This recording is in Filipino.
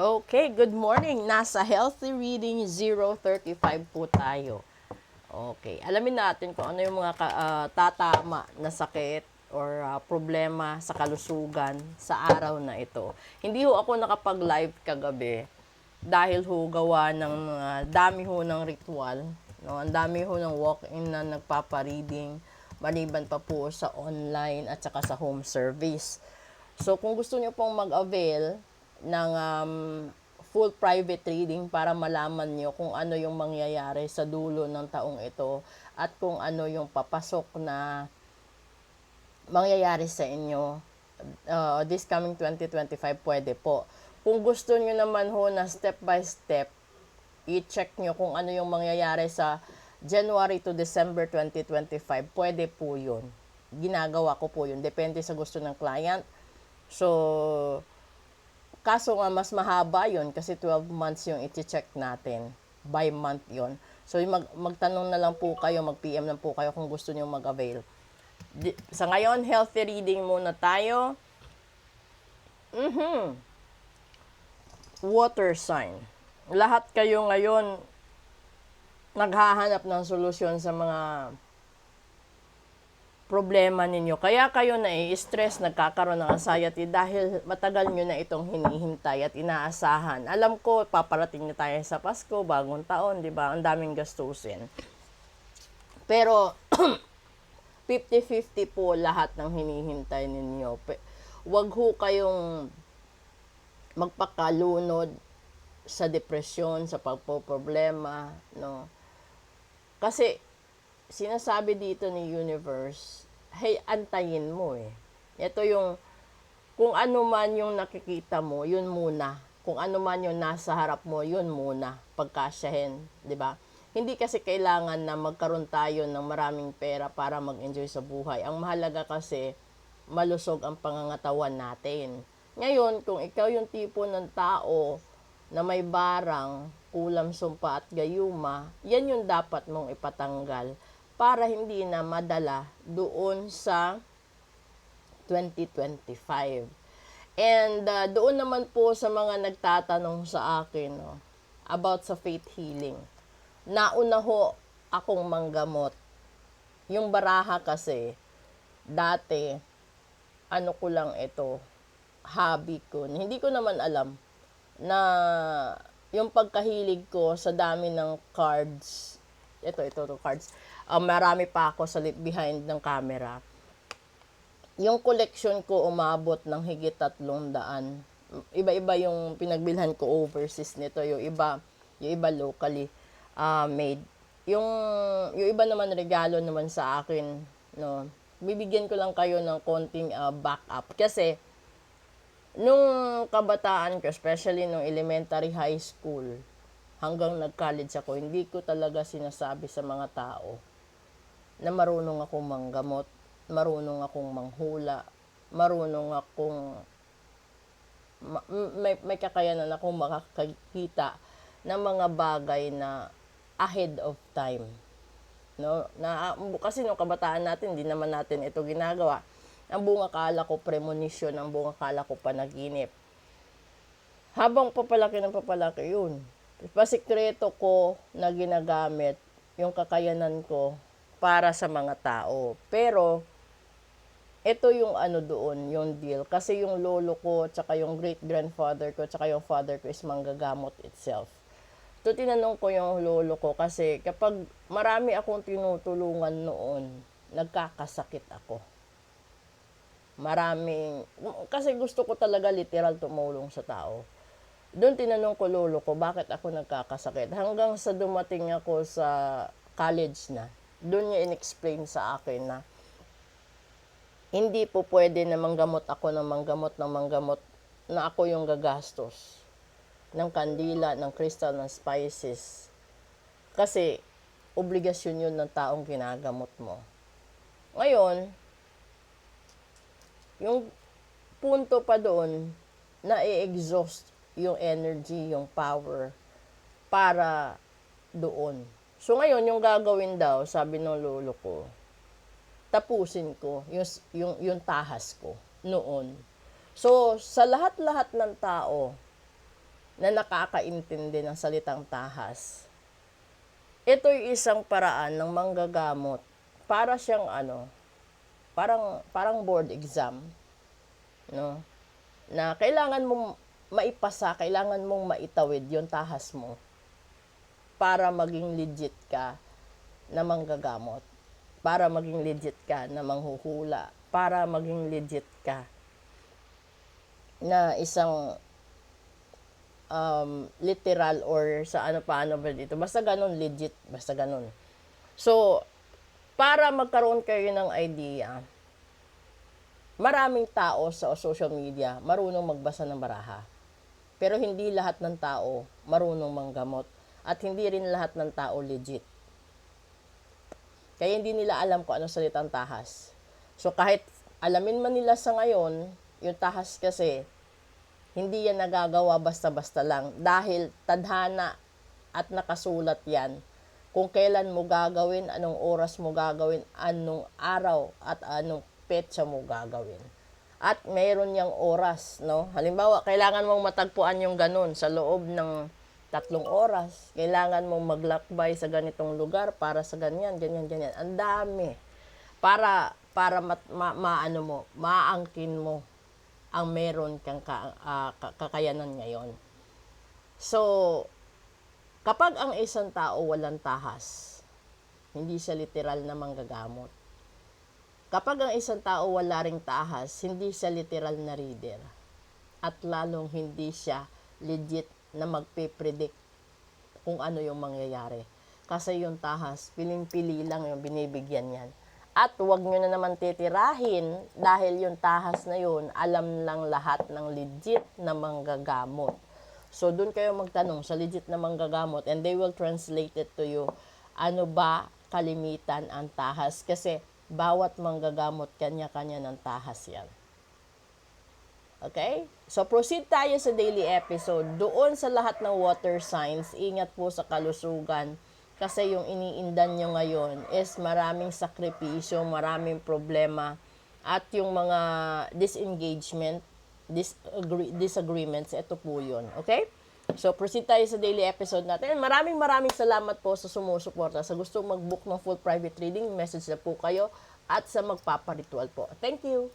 Okay, good morning. Nasa Healthy Reading 035 po tayo. Okay, alamin natin kung ano yung mga tatama na sakit or problema sa kalusugan sa araw na ito. Hindi ho ako nakapag-live kagabi dahil ho gawa ng dami ho ng ritual. No? Ang dami ho ng walk-in na nagpapa-reading maliban pa po sa online at saka sa home service. So kung gusto niyo pong mag-avail ng full private reading para malaman nyo kung ano yung mangyayari sa dulo ng taong ito at kung ano yung papasok na mangyayari sa inyo this coming 2025, pwede po. Kung gusto nyo naman ho na step by step, i-check nyo kung ano yung mangyayari sa January to December 2025, pwede po yun. Ginagawa ko po yun. Depende sa gusto ng client. So, kaso nga mas mahaba yon kasi 12 months yung i-check natin. By month yon. So magtanong na lang po kayo, mag-PM lang po kayo kung gusto niyo mag-avail. Sa ngayon, healthy reading muna tayo. Water sign. Lahat kayo ngayon naghahanap ng solusyon sa mga problema ninyo. Kaya kayo nai-stress, nagkakaroon ng anxiety dahil matagal nyo na itong hinihintay at inaasahan. Alam ko, paparating na tayo sa Pasko, bagong taon, di ba? Ang daming gastusin. Pero, 50-50 po lahat ng hinihintay ninyo. Huwag ho kayong magpakalunod sa depresyon, sa pagpoproblema, no? Kasi, sinasabi dito ni universe, hey, antayin mo eh. Ito yung, kung ano man yung nakikita mo, yun muna. Kung ano man yung nasa harap mo, yun muna. Pagkasyahin, di ba? Hindi kasi kailangan na magkaroon tayo ng maraming pera para mag-enjoy sa buhay. Ang mahalaga kasi, malusog ang pangangatawan natin. Ngayon, kung ikaw yung tipo ng tao na may barang, kulam, sumpa at gayuma, yan yung dapat mong ipatanggal para hindi na madala doon sa 2025. And doon naman po sa mga nagtatanong sa akin about sa faith healing. Nauna ho akong manggamot. Yung baraha kasi, dati, ano ko lang ito, hobby ko. Hindi ko naman alam na yung pagkahilig ko sa dami ng cards, ito cards. Marami pa ako sa behind ng camera. Yung collection ko umabot ng higit 300. Iba-iba yung pinagbilhan ko overseas nito. Yung iba locally made. Yung iba naman regalo naman sa akin, no. Bibigyan ko lang kayo ng konting backup kasi nung kabataan ko, especially nung elementary, high school, hanggang nag-college ako, hindi ko talaga sinasabi sa mga tao na marunong akong manggamot, marunong akong manghula, marunong akong may kakayanan akong makakita ng mga bagay na ahead of time. No? Kasi nung kabataan natin, hindi naman natin ito ginagawa. Ang buong akala ko premonition, ang buong akala ko panaginip. Habang papalaki ng papalaki yun, pasikreto ko na ginagamit yung kakayanan ko para sa mga tao. Pero, ito yung doon, yung deal. Kasi yung lolo ko, tsaka yung great-grandfather ko, tsaka yung father ko is manggagamot itself. So, tinanong ko yung lolo ko kasi kapag marami akong tinutulungan noon, nagkakasakit ako. Kasi gusto ko talaga literal tumulong sa tao. Doon tinanong ko lolo ko, bakit ako nagkakasakit? Hanggang sa dumating ako sa college na, doon niya in-explain sa akin na hindi po pwede na manggamot ako ng manggamot na ako yung gagastos ng kandila, ng crystal, ng spices. Kasi, obligasyon yun ng taong ginagamot mo. Ngayon, yung punto pa doon, na i-exhaust yung energy, yung power, para doon. So ngayon, yung gagawin daw, sabi ng lolo ko, tapusin ko yung tahas ko noon. So, sa lahat-lahat ng tao na nakakaintindi ng salitang tahas. Ito'y isang paraan ng manggagamot para siyang parang board exam, no? Na kailangan mong maipasa, kailangan mong maitawid yung tahas mo para maging legit ka na manggagamot, para maging legit ka na manghuhula, para maging legit ka na isang literal or sa paano ba dito. Basta ganun, legit. Basta ganun. So, para magkaroon kayo ng idea, maraming tao sa social media marunong magbasa ng baraha. Pero hindi lahat ng tao marunong manggamot. At hindi rin lahat ng tao legit. Kaya hindi nila alam kung ano salitang tahas. So, kahit alamin man nila sa ngayon, yung tahas kasi, hindi yan nagagawa basta-basta lang dahil tadhana at nakasulat yan kung kailan mo gagawin, anong oras mo gagawin, anong araw at anong petsa mo gagawin. At mayroon yang oras, no? Halimbawa, kailangan mong matagpuan yung ganun sa loob ng 3 oras. Kailangan mong maglakbay sa ganitong lugar para sa ganyan. Ang dami. Para maangkin mo ang meron kang kakayanan ngayon. So, kapag ang isang tao walang tahas, hindi siya literal na manggagamot. Kapag ang isang tao wala ring tahas, hindi siya literal na reader. At lalong hindi siya legit na magpe-predict kung ano yung mangyayari. Kasi yung tahas, piling-pili lang yung binibigyan yan. At huwag nyo na naman titirahin dahil yung tahas na yun, alam lang lahat ng legit na manggagamot. So, dun kayo magtanong sa legit na manggagamot and they will translate it to you. Ano ba kalimitan ang tahas? Kasi bawat manggagamot, kanya-kanya ng tahas yan. Okay? So, proceed tayo sa daily episode. Doon sa lahat ng water signs, ingat po sa kalusugan. Kasi yung iniindan nyo ngayon is maraming sakripisyo, maraming problema, at yung mga disagreements, ito po yun. Okay? So, proceed tayo sa daily episode natin. Maraming salamat po sa sumusuporta. Sa gustong mag-book ng full private reading, message na po kayo at sa magpaparitual po. Thank you!